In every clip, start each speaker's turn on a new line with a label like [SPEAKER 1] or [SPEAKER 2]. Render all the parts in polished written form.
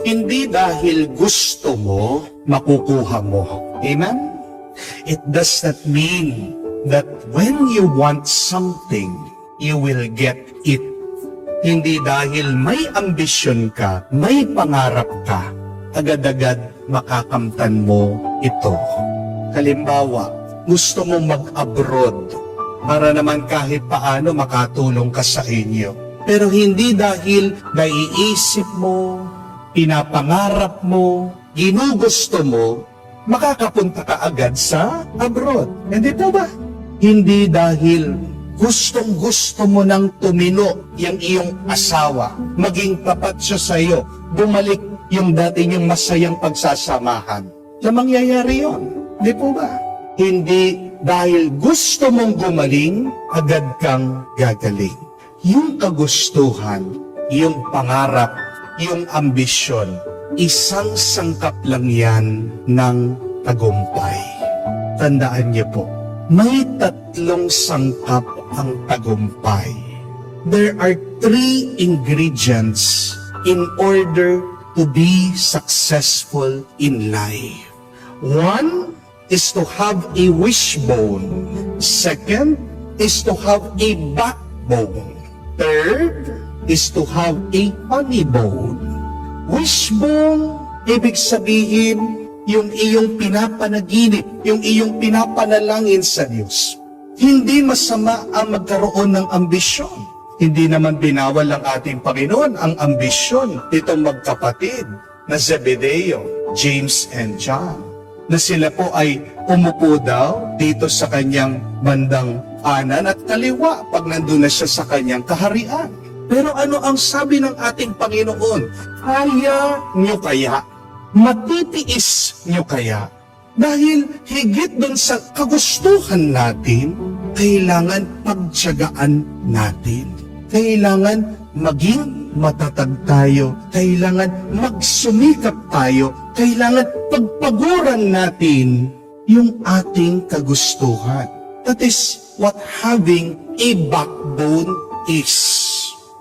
[SPEAKER 1] Hindi dahil gusto mo, makukuha mo. Amen? It does not mean that when you want something, you will get it. Hindi dahil may ambisyon ka, may pangarap ka, agad-agad makakamtan mo ito. Halimbawa, gusto mong mag-abroad para naman kahit paano makatulong ka sa inyo. Pero hindi dahil naiisip mo, pinapangarap mo, ginugusto mo, makakapunta ka agad sa abroad. Hindi po ba? Hindi dahil gustong-gusto mo nang tumino yung iyong asawa, maging tapat siya sa iyo, bumalik yung dati niyong masayang pagsasamahan. Na mangyayari yun. Hindi po ba? Hindi dahil gusto mong gumaling, agad kang gagaling. Yung kagustuhan, yung pangarap, yung ambisyon, isang sangkap lang yan ng tagumpay. Tandaan niyo po, may tatlong sangkap ang tagumpay. There are 3 ingredients in order to be successful in life. 1 is to have a wishbone. 2 is to have a backbone. 3 is to have a funny bone. Wishbone, ibig sabihin, yung iyong pinapanaginip, yung iyong pinapanalangin sa Diyos. Hindi masama ang magkaroon ng ambisyon. Hindi naman binawal ng ating Panginoon ang ambisyon nitong magkapatid na Zebedeo, James and John, na sila po ay umupo daw dito sa kanyang bandang kanan at kaliwa pag nandun na siya sa kanyang kaharian. Pero ano ang sabi ng ating Panginoon? Kaya nyo kaya? Matitiis nyo kaya? Dahil higit dun sa kagustuhan natin, kailangan pagtiyagaan natin. Kailangan maging matatag tayo. Kailangan magsumikap tayo. Kailangan pagpaguran natin yung ating kagustuhan. That is what having a backbone is.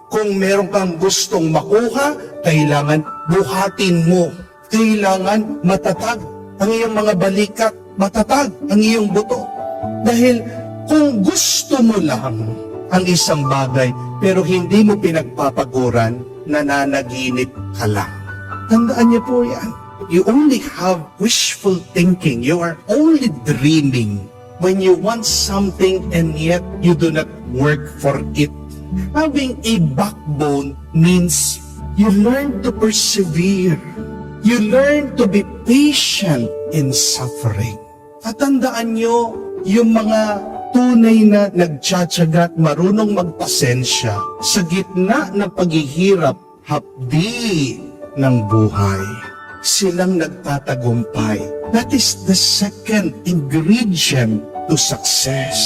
[SPEAKER 1] Kung meron kang gustong makuha, kailangan buhatin mo. Kailangan matatag ang iyong mga balikat, matatag ang iyong buto. Dahil kung gusto mo lang ang isang bagay, pero hindi mo pinagpapaguran, nananaginip ka lang. Tandaan niyo po yan. You only have wishful thinking. You are only dreaming when you want something and yet you do not work for it. Having a backbone means you learn to persevere. You learn to be patient in suffering. At tandaan nyo, yung mga tunay na nagtsatsaga at marunong magpasensya sa gitna ng paghihirap, hapdi ng buhay, silang nagtatagumpay. That is the second ingredient to success.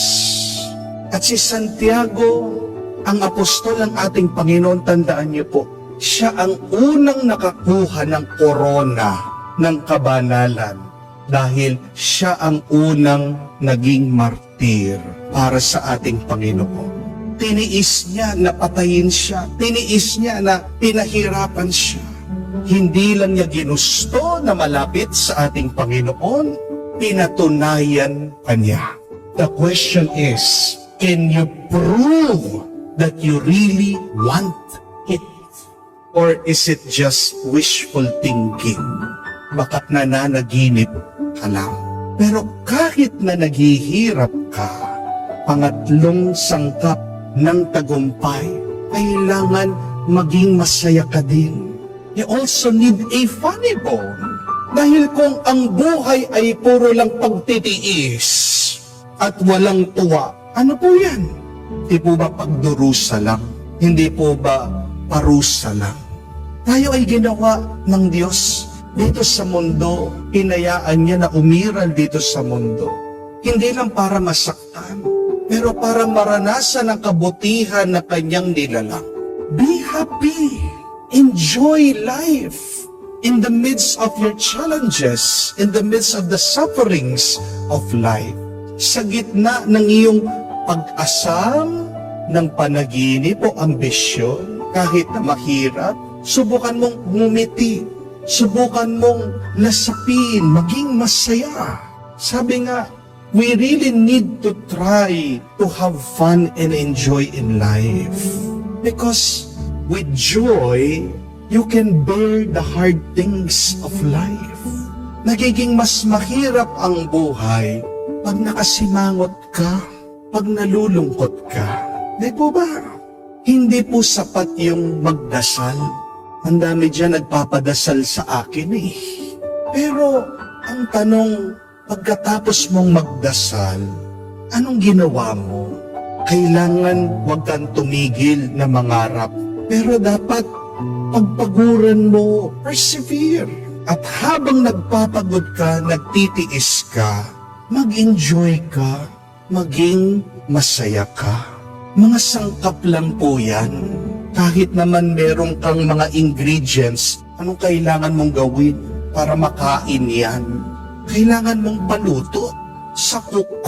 [SPEAKER 1] At si Santiago, ang apostol ng ating Panginoon, tandaan niyo po, siya ang unang nakakuha ng korona ng kabanalan dahil siya ang unang naging martir para sa ating Panginoon. Tiniis niya na patayin siya. Tiniis niya na pinahirapan siya. Hindi lang niya ginusto na malapit sa ating Panginoon, pinatunayan pa niya. The question is, can you prove that you really want it? Or is it just wishful thinking? Baka't nananaginip ka lang. Pero kahit na naghihirap ka, pangatlong sangkap ng tagumpay, kailangan maging masaya ka din. You also need a funny bone. Dahil kung ang buhay ay puro lang pagtitiis at walang tuwa, ano po yan? Hindi po ba pagdurusa lang? Hindi po ba parusa lang? Tayo ay ginawa ng Diyos dito sa mundo. Hinayaan niya na umiral dito sa mundo. Hindi lang para masaktan, pero para maranasan ang kabutihan na kanyang nilalang. Be happy. Enjoy life. In the midst of your challenges, in the midst of the sufferings of life. Sa gitna ng iyong pag-asam, ng panaginip o ambisyon, kahit na mahirap, subukan mong ngumiti. Subukan mong lasapin, maging masaya. Sabi nga, we really need to try to have fun and enjoy in life. Because with joy, you can bear the hard things of life. Nagiging mas mahirap ang buhay pag nakasimangot ka, pag nalulungkot ka. Di po ba? Hindi po sapat yung magdasal. Ang dami dyan nagpapadasal sa akin eh. Pero ang tanong, pagkatapos mong magdasal, anong ginawa mo? Kailangan huwag kang tumigil na mangarap. Pero dapat pagpaguran mo, persevere. At habang nagpapagod ka, nagtitiis ka, mag-enjoy ka, maging masaya ka. Mga sangkap lang po yan. Kahit naman meron kang mga ingredients, anong kailangan mong gawin para makain yan? Kailangan mong paluto sa cook,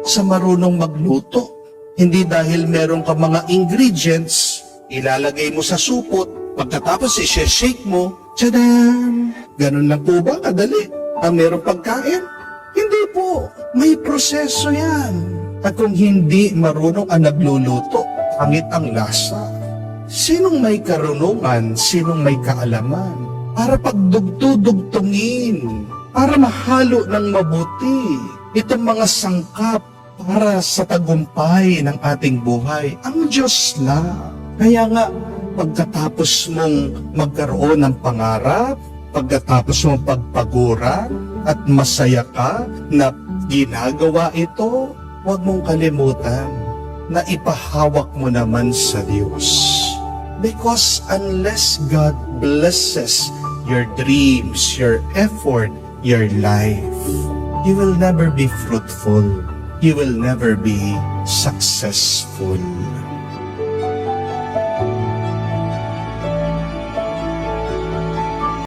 [SPEAKER 1] sa marunong magluto. Hindi dahil meron ka mga ingredients, ilalagay mo sa supot, pagkatapos i-shake mo, tadaan! Ganun lang po ba kadali ang merong pagkain? Hindi po, may proseso yan. At kung hindi marunong ang nagluluto, pangit ang lasa. Sinong may karunungan, sinong may kaalaman, para pagdugtudugtungin, para mahalo ng mabuti itong mga sangkap para sa tagumpay ng ating buhay? Ang Diyos lang. Kaya nga, pagkatapos mong magkaroon ng pangarap, pagkatapos mong pagpaguran at masaya ka na ginagawa ito, huwag mong kalimutan na ipahawak mo naman sa Diyos. Because unless God blesses your dreams, your effort, your life, you will never be fruitful. You will never be successful.